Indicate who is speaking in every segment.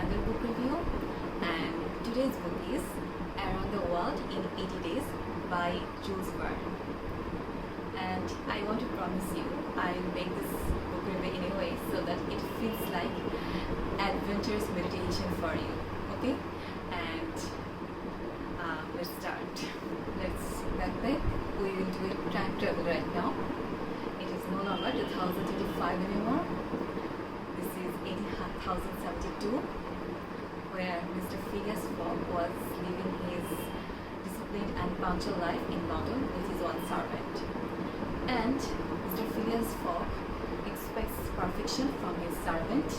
Speaker 1: another book review, and today's book is Around the World in 80 Days by Jules Verne. And I want to promise you, I'll make this book review in a way so that it feels like adventurous meditation for you. Okay? And let's start. Let's backpack. We will do a time travel right now. It is no longer 2025 anymore. This is 80,072, where Mr. Phileas Fogg was living his disciplined and punctual life in London with his one servant. And Mr. Phileas Fogg expects perfection from his servant.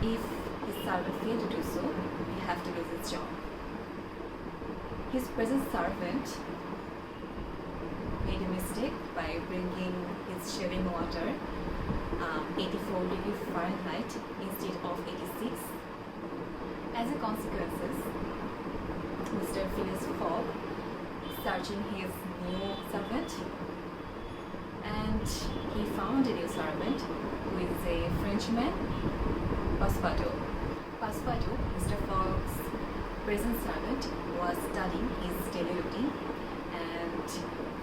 Speaker 1: If his servant fails to do so, he has to lose his job. His present servant made a mistake by bringing his shaving water 84 degrees Fahrenheit instead of 86. As a consequence, Mr. Phileas Fogg searching his new servant, and he found a new servant who is a Frenchman, Passepartout. Passepartout, Mr. Fogg's present servant, was studying his daily routine, and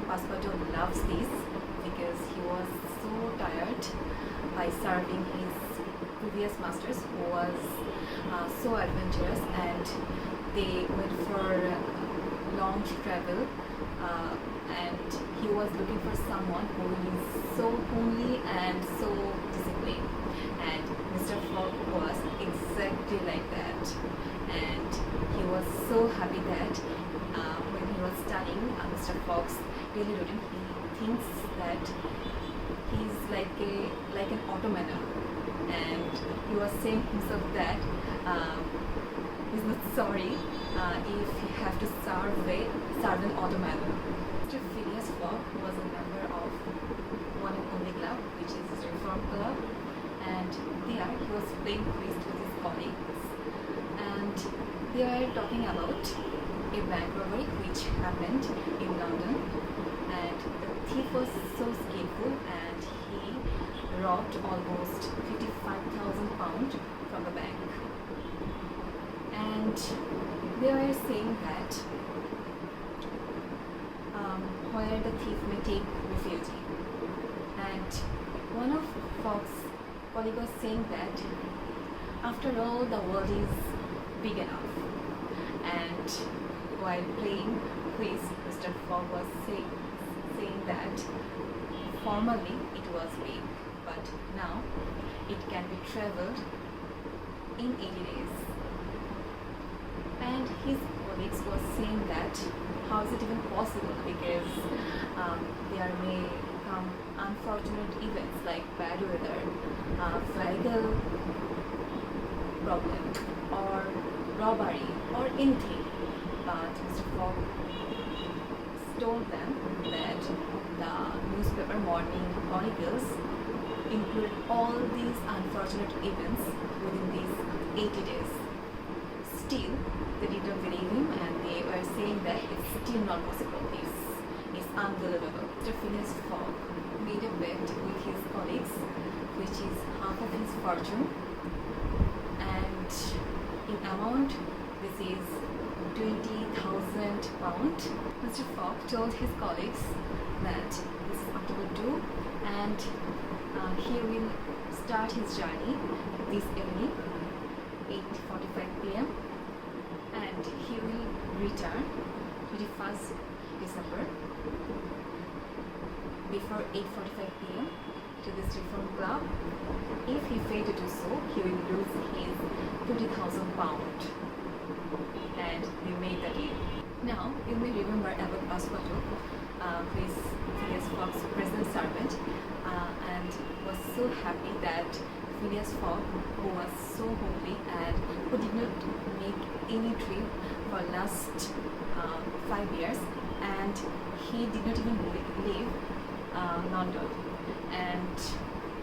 Speaker 1: Passepartout loves this because he was so tired by serving his previous masters who was so adventurous, and they went for long travel, and he was looking for someone who is so homely and so disciplined, and Mr. Fogg was exactly like that. And he was so happy that when he was studying Mr. Fogg's daily routine, he thinks that he's like an automaton, and he was saying himself that he's not sorry if he have to serve an automaton. Mr. Phileas Fogg was a member of one and only club, which is the Reform Club, and there he was playing whist with his colleagues, and they were talking about a bank robbery which happened in London, and the thief was so skillful and he robbed almost £55,000 from the bank. And they were saying that where the thief may take refuge. And one of Fogg's colleagues was saying that after all, the world is big enough. And while playing whist, Mr. Fogg was saying that formerly it was big, but now it can be traveled in 80 days. And his colleagues was saying that how is it even possible, because there may come unfortunate events like bad weather, vehicle problem, or robbery, or anything. But Mr. Fogg told them that the newspaper morning chronicles include all these unfortunate events within these 80 days. Still, they did not believe him, and they were saying that it's still not possible. It's unbelievable. Mr. Phileas Fogg made a bet with his colleagues, which is half of his fortune, and in amount, this is £20,000. Mr. Fogg told his colleagues that this is up to do, and he will start his journey this evening, 8:45 p.m. and he will return 21st December before 8:45 p.m. to this Reform Club. If he fails to do so, he will lose his £50,000, and we made the deal. Now you may remember about Passepartout, who is Phileas Fogg's present servant, and was so happy that Phileas Fogg, who was so homely and who did not make any trip for last 5 years, and he did not even leave London. And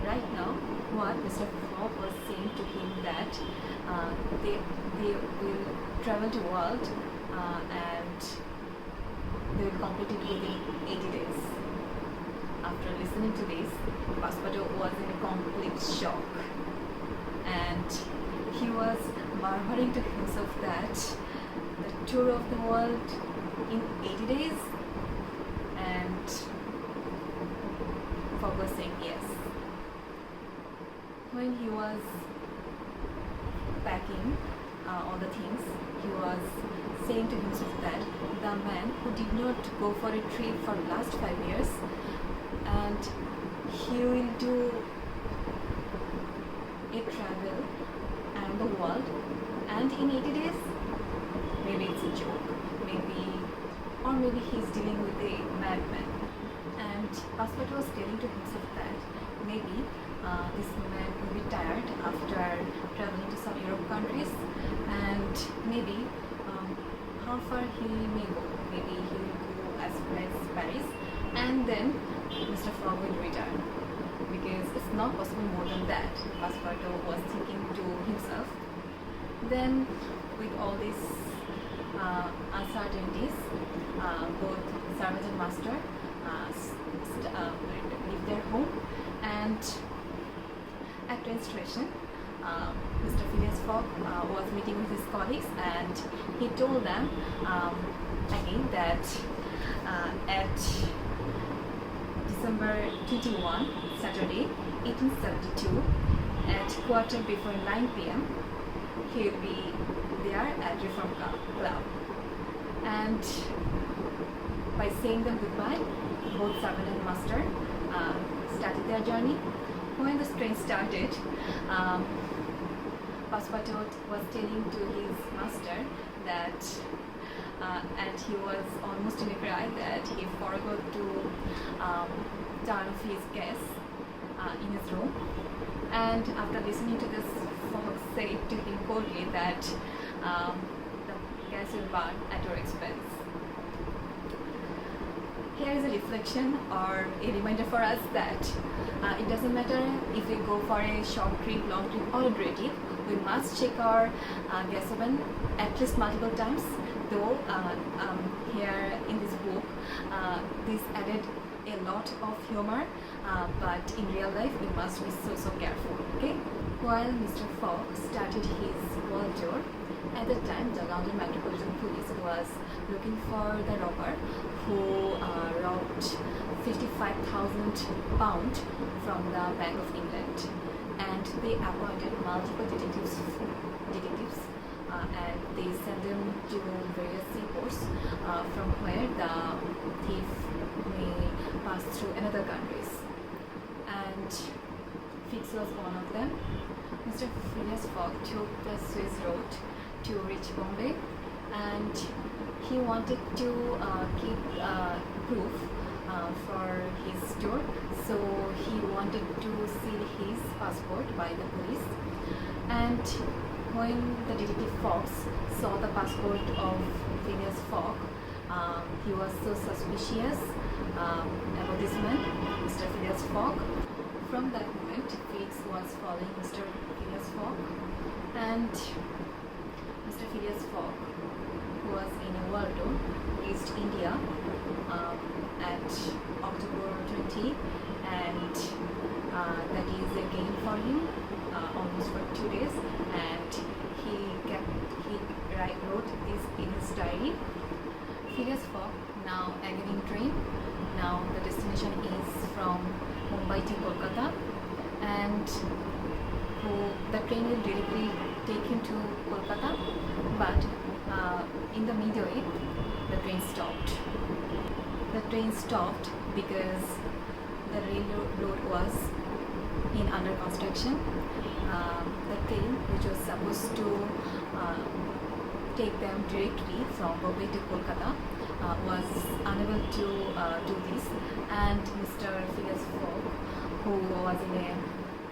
Speaker 1: right now, what Mr. Fogg was saying to him that they will travel the world and they will complete it within 80 days. After listening to this, Passepartout was in a complete shock, and he was marveling to himself that the tour of the world in 80 days, and Fogg was saying yes. When he was packing all the things, he was saying to himself that the man who did not go for a trip for last 5 years, and he will do a travel around the world, and in 80 days, maybe it's a joke, or maybe he's dealing with a madman. And Passepartout was telling to himself that maybe this man will be tired after traveling to some Europe countries, and maybe how far he may go. Maybe he will go as far as Paris, and then Mr. Fogg will return, because it's not possible more than that, Passepartout was thinking to himself. Then, with all these uncertainties, both servant and master leave their home, and at train station, Mr. Phileas Fogg was meeting with his colleagues, and he told them again that at December 21, Saturday, 1872, at 9:15 p.m., he will be there at Reform Club. And by saying them goodbye, both servant and master started their journey. When the train started, Passepartout was telling to his master that, and he was almost in a cry, that he forgot to turn off his gas in his room. And after listening to this, Fogg said to him coldly that the gas will burn at your expense. Here is a reflection or a reminder for us that it doesn't matter if we go for a short trip, long trip, or a day trip, we must check our gas oven at least multiple times. Though here in this book, this added a lot of humor, but in real life we must be so careful. Okay. While Mr. Fogg started his world tour, at the time the London Metropolitan Police was looking for the robber who robbed £55,000 from the Bank of England, and they appointed multiple detectives, and they sent them to various seaports from where the thief may pass through another countries, and Fix was one of them. Mr. Phileas Fogg took the Swiss road to reach Bombay, and he wanted to keep proof for his tour, so he wanted to seal his passport by the police. And when the detective Fox saw the passport of Phileas Fogg, he was so suspicious about this man, Mr. Phileas Fogg. From that moment, Fix was following Mr. Phileas Fogg, and Mr. Phileas Fogg was in a world tour, East India, at October 20, and that is a game for him, almost for 2 days, and he wrote this in his diary. Phileas Fogg now again in train. Now the destination is from Mumbai to Kolkata, and the train will directly take him to Kolkata, but in the midway the train stopped. The train stopped because the railroad was under construction. The train, which was supposed to take them directly from Bombay to Kolkata, was unable to do this, and Mr. Phileas Fogg, who was in a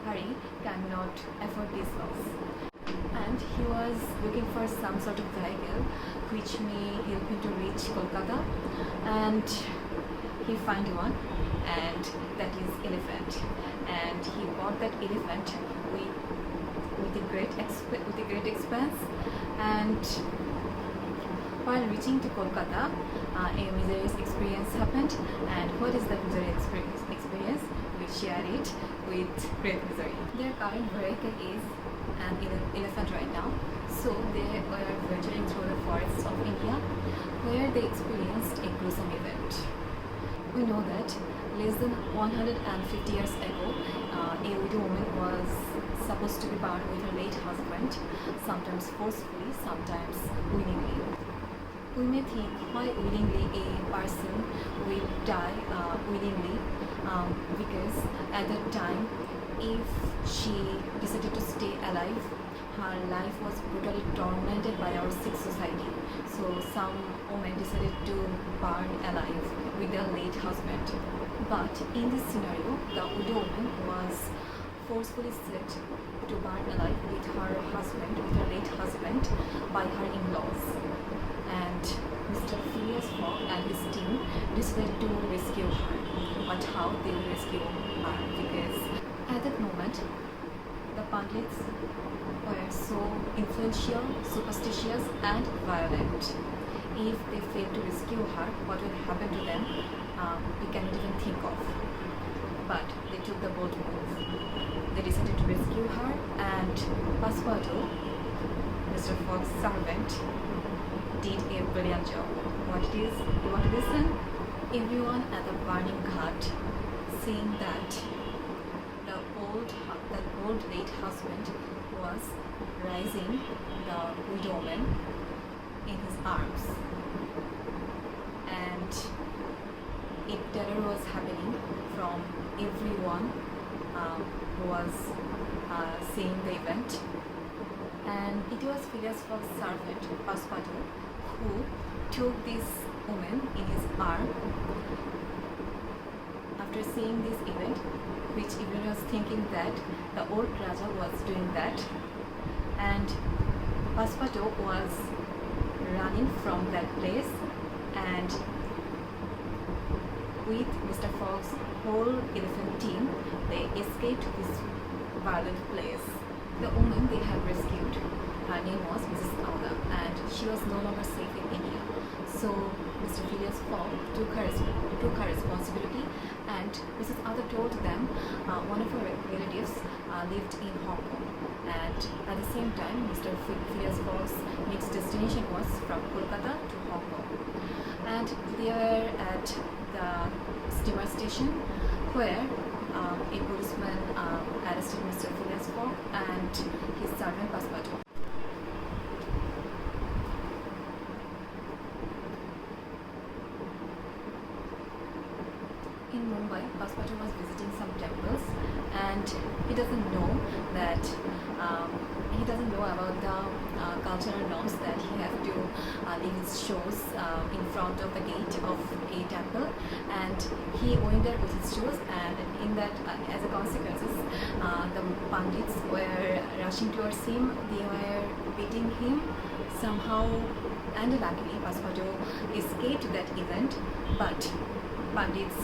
Speaker 1: hurry, cannot afford this loss. And he was looking for some sort of vehicle which may help him to reach Kolkata, and he found one, and that is elephant. And he bought that elephant with a great expense. And while reaching to Kolkata, a mysterious experience happened. And what is that mysterious experience? We share it with great misery. Their current vehicle is an elephant right now. So they were venturing through the forests of India, where they experienced a gruesome event. We know that less than 150 years ago, a widow woman was supposed to be burned with her late husband, sometimes forcefully, sometimes willingly. We may think why willingly a person will die willingly, because at that time, if she decided to stay alive, her life was brutally tormented by our sick society. So some women decided to burn alive with their late husband. But in this scenario, the widow woman was forcefully set to burn alive with her husband, with her late husband, by her in-laws. And Mr. Phileas Fogg and his team decided to rescue her. But how they will rescue her? Because at that moment, the Pandits were so influential, superstitious, and violent. If they fail to rescue her, what will happen to them? We cannot even think of. But they took the bold move. They decided to rescue her, and Passepartout, Mr. Fogg's servant, did a brilliant job. What it is? You want to listen? Everyone at the burning ghat, seeing that the old late husband was raising the widow woman in his arms, and a terror was happening from everyone who was seeing the event. And it was Phileas Fogg's servant, Passepartout, who took this woman in his arm after seeing this event, which everyone was thinking that the old Raja was doing that, and Passepartout was running from that place, and with Mr. Fogg's whole elephant team, they escaped this violent place. The woman they have rescued, her name was Mrs. Auda, and she was no longer safe in India. So Mr. Phileas Fogg took her responsibility, and Mrs. Auda told them one of her relatives lived in Hong Kong, and at the same time Mr. Phileas Fogg's next destination was from Kolkata to Hong Kong. And they were at the steamer station where a policeman arrested Mr. Phileas Fogg and his servant Passepartout. In Mumbai, Passepartout was visiting some temples, and he doesn't know that about the cultural norms that he has to leave his shoes in front of the gate of a temple, and he went there with his shoes, and in that as a consequence the pandits were rushing towards him, they were beating him somehow, and luckily Passepartout escaped that event, but pandits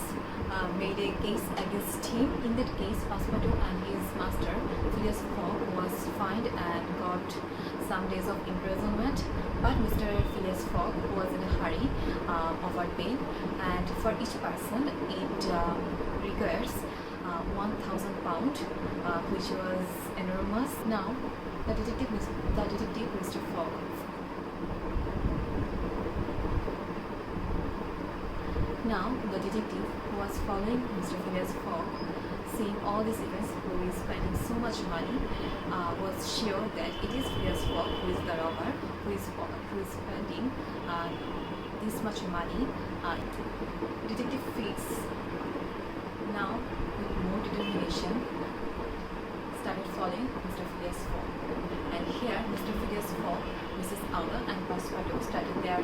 Speaker 1: made a case against him. In that case, Passepartout and his master Phileas Fogg was fined and got some days of imprisonment. But Mr. Phileas Fogg was in a hurry, offered bail, and for each person it requires £1,000, which was enormous. Now, the detective Mr. Fogg. Now, the detective who was following Mr. Phileas Fogg, seeing all these events, who is spending so much money, was sure that it is Phileas Fogg who is the robber, who is spending this much money. Detective Fix, now with more determination, started following Mr. Phileas Fogg. And here, Mr. Phileas Fogg, Mrs. Auda, and Passepartout started their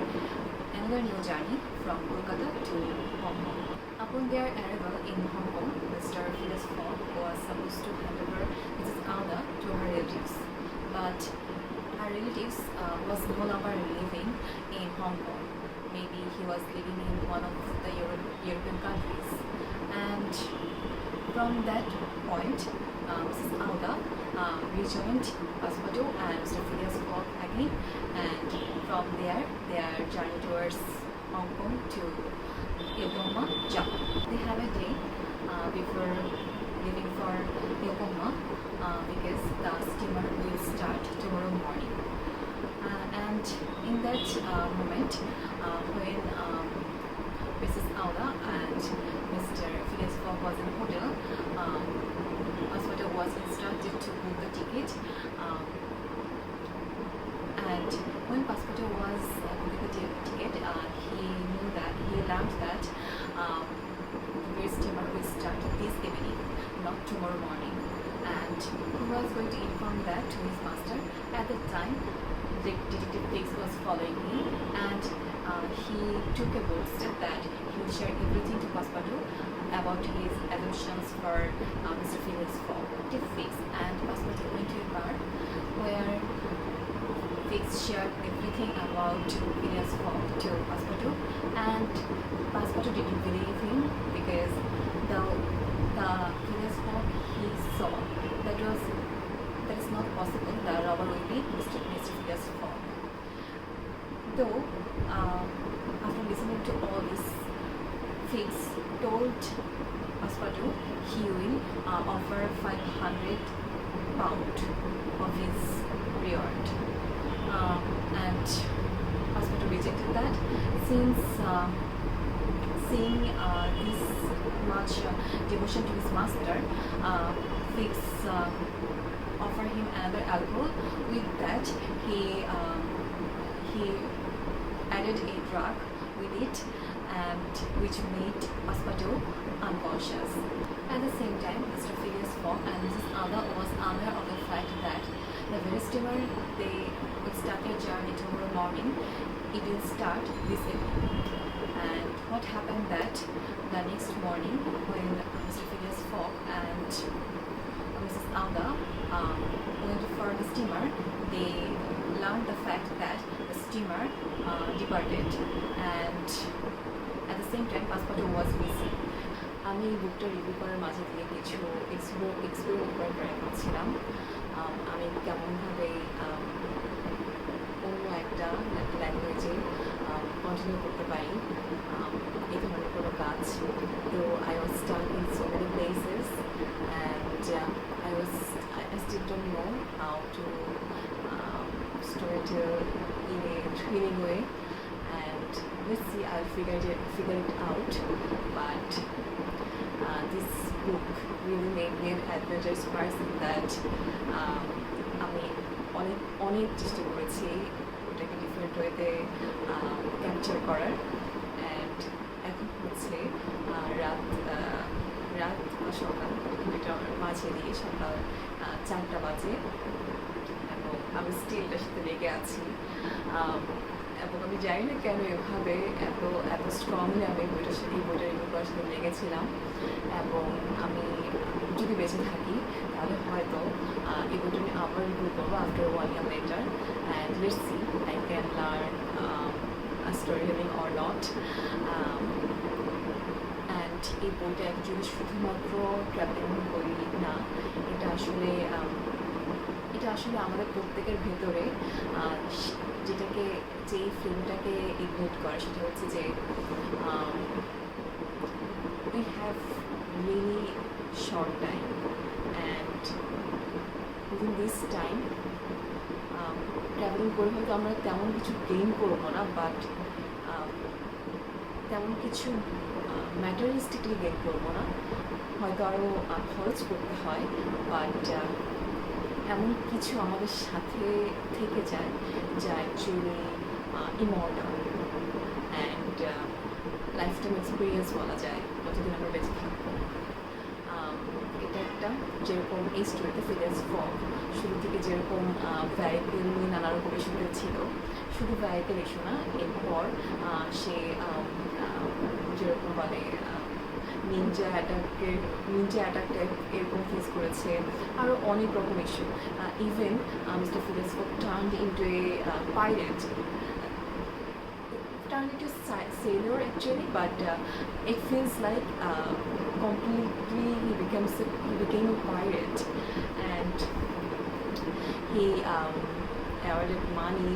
Speaker 1: another new journey from Kolkata to Hong Kong. Upon their arrival in Hong Kong, Mr. Phileas Fogg was supposed to hand over Mrs. Auda to her relatives, but her relatives was no longer living in Hong Kong. Maybe he was living in one of the European countries. And from that point, Mrs. Auda rejoined Passepartout and Mr. Phileas Fogg again, and from there their journey towards Hong Kong to Yokohama, Japan. They have a day before tomorrow morning, and he was going to inform that to his master. At that time, Detective Fix was following him, and he took a bold step that he would share everything to Passepartout about his assumptions for Mr. Phileas Fogg. Detective Fix and Passepartout went to a bar where Fix shared everything about Phileas Fogg to Passepartout, and Passepartout didn't believe him because the Phileas Fogg he saw that is not possible. The robber will be Mr. Phileas Fogg. Though after listening to all this, Fix told Passepartout he will offer £500 of his reward, and Passepartout rejected that. Since seeing this much devotion to his master, Fix offered him another alcohol. With that, he added a drug with it, and which made Passepartout unconscious. At the same time, Mr. Phileas Fogg and Mrs. Ada was aware of the fact that the very steamer they would start their journey tomorrow morning, it will start this evening. And what happened that the next morning, when Mr. Phileas Fogg and Mrs. Ada went for the steamer, they learned the fact that the steamer departed, and at the same time Passepartout was missing. আমি এই বুকটা review করার মাঝে দিয়ে কিছু experiment করে try করছিলাম। আমি কেমনভাবে অন্য একটা ল্যাঙ্গুয়েজে কন্টিনিউ করতে পারি এই ধরনের কোনো কাজ। তো I was stuck in so many places, and I still don't know how to storytell in a thrilling way, and let's see, I'll figure it out. But this book really made me an adventurous person that আমি অনেক চেষ্টা করেছি ওটাকে different ওয়েতে capture করার। And এখন হচ্ছে রাত বা সকাল দুইটার মাঝে দিয়ে সকাল 4টা বাজে, এবং আমি স্টিল এটার সাথে লেগে আছি। এবং আমি জানি না কেন এভাবে এত স্ট্রংলি আমি এই বইটার রিভিউ করার সাথে লেগেছিলাম। এবং আমি যদি বেঁচে থাকি তাহলে হয়তো এই বইটা আমি আবার রিভিউ করবো after 1 year later, and let's see I can learn a storytelling or not. And এই বইটা অ্যাকচুয়ালি শুধুমাত্র ট্রাভেলিং বই না, এটা আসলে আমাদের প্রত্যেকের ভেতরে যেই ফিল্মটাকে ইগনোর করে সেটা হচ্ছে যে we have really short time, and within this time travelling করে হয়তো আমরা তেমন কিছু গেইন করবো না, বাট তেমন কিছু ম্যাটেরিয়ালিস্টিকলি গেইন করবো না, হয়তো আরও খরচ করতে হয়, বাট এমন কিছু আমাদের সাথে থেকে যায় যা actually immortal and life time experience বলা যায় যতদিন আমরা বেঁচে থাকবো। এটা একটা যেরকম এই স্টোরিতে ফিলিয়াস ফগ শুরু থেকে যেরকম ভ্যারিকেল নিয়ে নানা রকম ইস্যুতে ছিল, শুধু ভ্যারিকেল ইস্যু না, এরপর সে যেরকম বলে নিনজা অ্যাটাকটা এরকম ফেস করেছে, আরও অনেক রকম issue. Even mister Phileas Fogg turned into a pirate, turned into sailor actually, but it feels like completely he became a pirate, and he earned money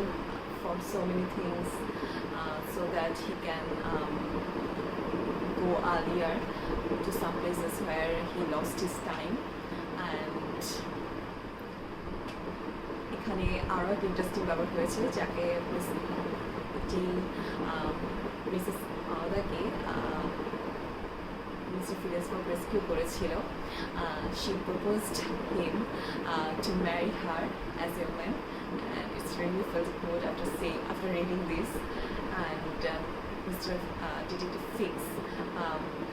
Speaker 1: for so many things so that he can go earlier to some places where he lost his time. And এখানে আরও একটা interesting ব্যাপার হয়েছে, যাকে Mrs আওদাকে mister Phileas fog rescue করেছিল। she proposed him to marry her as a woman, and it's really felt good after reading this. And Mr. Detective Fix,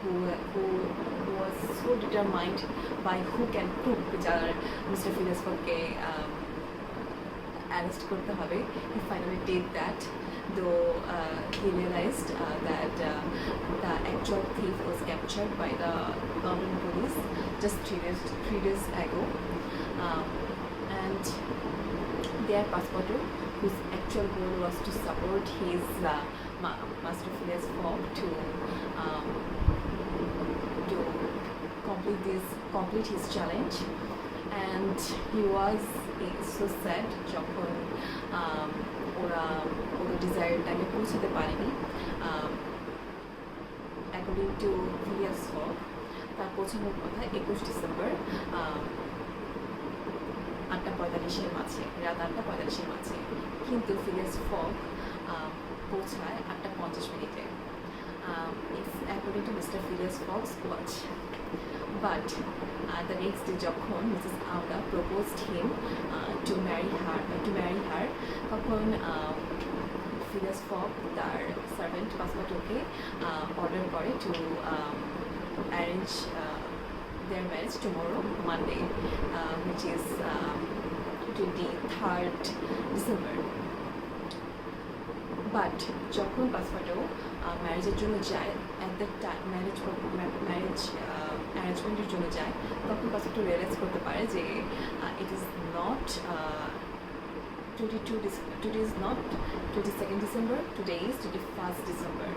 Speaker 1: who was so determined by hook and crook, যারা mister Phileas ফগকে arrest করতে হবে। He finally did that, though he realized that the actual thief was captured by the London police just 3 days ago, and their passepartout, whose actual goal was to support his Master Phileas Fogg to complete his challenge. And he was so sad যখন ওরা ওদের desire টাইমে পৌঁছাতে পারেনি। According to ফিলিয়াস fog তার পৌঁছানোর কথা 21 December 8:45 মাঝে, রাত 8:45 মাঝে, কিন্তু ফিলিয়াস ফগ পৌঁছায় 8:50। It's according to Mr. Phileas Fogg's watch. But the next day, যখন Mrs. Aouda proposed him to marry her, তখন Phileas Fogg তার সার্ভেন্ট পাসপোর্টকে অর্ডার করে to arrange their marriage tomorrow, Monday, which is 23rd December. But যখন পাসপোর্টও ম্যারেজের জন্য যায়, at that time marriage অ্যারেঞ্জমেন্টের জন্য যায়, তখন পাসপোর্টও রিয়েলাইজ করতে পারে যে it is not 22nd December, today is 21st December.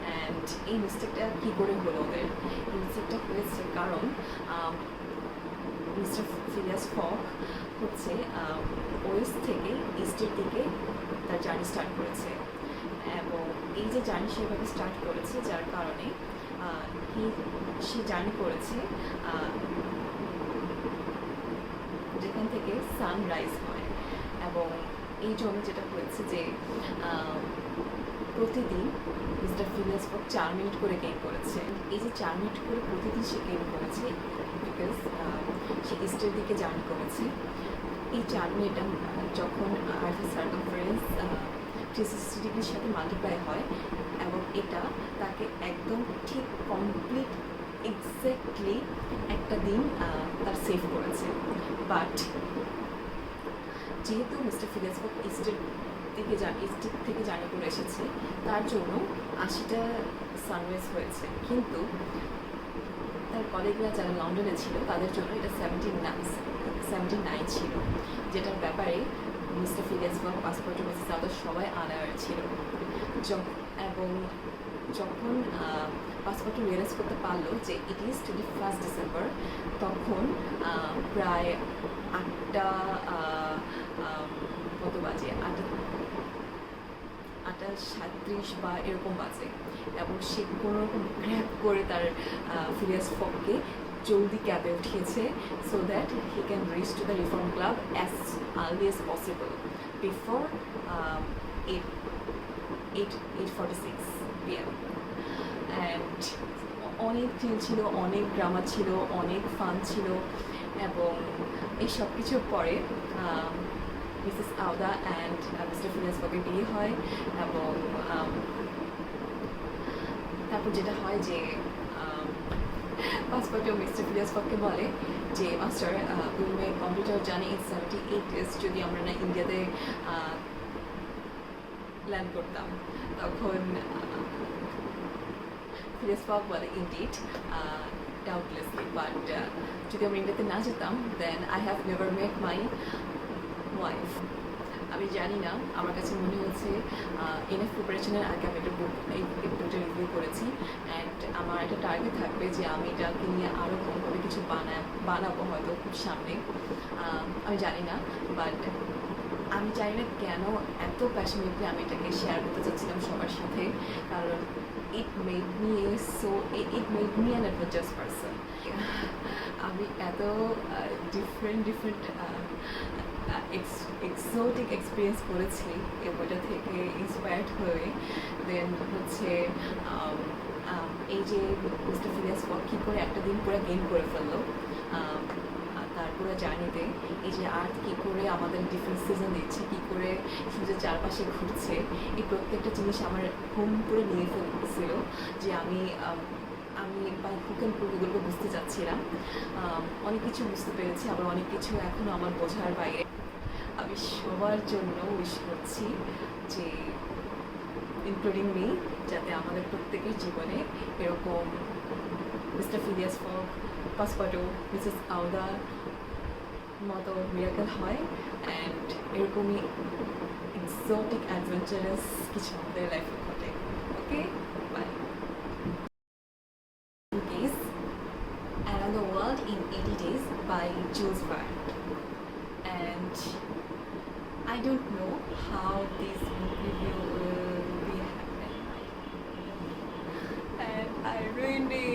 Speaker 1: And এই মিস্টেকটা কী করে হলো ওদের? এই মিস্টেকটা হয়েছে কারণ মিস্টার ফিলিয়াস ফগ হচ্ছে ওয়েস্ট থেকে ইস্টের দিকে তার জার্নি স্টার্ট করেছে, এবং এই যে জার্নি সেভাবে স্টার্ট করেছে যার কারণে সে জার্নি করেছে যেখান থেকে সানরাইজ হয়। এবং এই জন্য যেটা হয়েছে যে প্রতিদিন মিস্টার ফিলিয়াস ফগ 4 মিনিট করে গেইন করেছে। এই যে 4 মিনিট করে প্রতিদিন সে গেইন করেছে বিকজ সে ইস্টের দিকে জার্নি করেছে। এই 4 মিনিট যখন আর্থের সার্কামফারেন্স 360 ডিগ্রির সাথে মাল্টিপ্লাই হয়, এবং এটা তাকে একদম ঠিক কমপ্লিট এক্স্যাক্টলি একটা দিন তার সেভ করেছে। বাট যেহেতু মিস্টার ফিলিয়াস ফগ ইস্টের থেকে জার্নি করে এসেছে, তার জন্য 80টা সানরাইজ হয়েছে, কিন্তু তার কলিগরা যারা লন্ডনে ছিল তাদের জন্য এটা 79 ছিল, যেটার ব্যাপারে mister Phileas fog passport Mrs আউদা সবাই আনার ছিল। এবং যখন পাসপোর্টে রিয়েলাইজ করতে পারলো যে ইট ইজ 21st ডিসেম্বর, তখন প্রায় 8টা কত বাজে, 8:37 বা এরকম বাজে, এবং সে কোনোরকম গ্র্যাব করে তার ফিলিয়াস ফগকে জলদি ক্যাবে উঠিয়েছে so that he can reach to the Reform Club as early as possible before 8:46 PM. And অনেক থ্রিল ছিল, অনেক ড্রামা ছিল, অনেক ফান ছিল, এবং এই সব কিছুর পরে মিসেস আউদা অ্যান্ড মিস্টার ফিলিয়াস ফগের বিয়ে হয়। এবং তারপর যেটা হয় যে পাসপোর্টেও মিস্টার ফিলিয়াস ফগকে বলে যে master will make computer journey in 78 days যদি আমরা না ইন্ডিয়াতে ল্যান্ড করতাম। তখন ফিলিয়াস ফগ বলে ইনডিড, ডাউটলেসলি, বাট যদি আমরা ইন্ডিয়াতে না যেতাম then I have never met my wife. আমি জানি না, আমার কাছে মনে হচ্ছে এনএফ প্রিপারেশনের আগে আমি একটা বইটা রিভিউ করেছি, অ্যান্ড আমার একটা টার্গেট থাকবে যে আমি এটাকে নিয়ে আরও ভালোভাবে কিছু বানাবো হয়তো খুব সামনে। আমি জানি না, বাট আমি জানি না কেন এত প্যাশনেটলি আমি এটাকে শেয়ার করতে চাচ্ছিলাম সবার সাথে, কারণ it made me an adventurous person. আমি এত ডিফারেন্ট এক্সোটিক এক্সপিরিয়েন্স করেছি এই বইটা থেকে ইন্সপায়ার্ড হয়ে। দেন হচ্ছে এই যে মিস্টার ফিলিয়াস ফগ কী করে একটা দিন পুরো গেইন করে ফেললো তার পুরো জার্নিতে, এই যে আর্থ কী করে আমাদের ডিফারেন্ট সিজন দিচ্ছে, কী করে সূর্যের চারপাশে ঘুরছে, এই প্রত্যেকটা জিনিস আমার ঘুম পুরো নিয়ে ফেলছিল যে আমি আমি বাই হুক অ্যান্ড ক্রুক এগুলো বুঝতে চাচ্ছিলাম। অনেক কিছু বুঝতে পেরেছি, আবার অনেক কিছু এখনও আমার বোঝার বাইরে। আমি সবার জন্য উইশ করছি যে ইনক্লুডিং মি, যাতে আমাদের প্রত্যেকের জীবনে এরকম মিস্টার ফিলিয়াস ফক, পাসপাটো, মিসেস আউদার মতো মিরাকেল হয়, অ্যান্ড এরকমই এক্সোটিক অ্যাডভেঞ্চারাস কিছু আমাদের লাইফে ঘটে। ওকে, by. Case Around the World in 80 Days by Jules Verne. And I don't know how this book review will be happening. And I really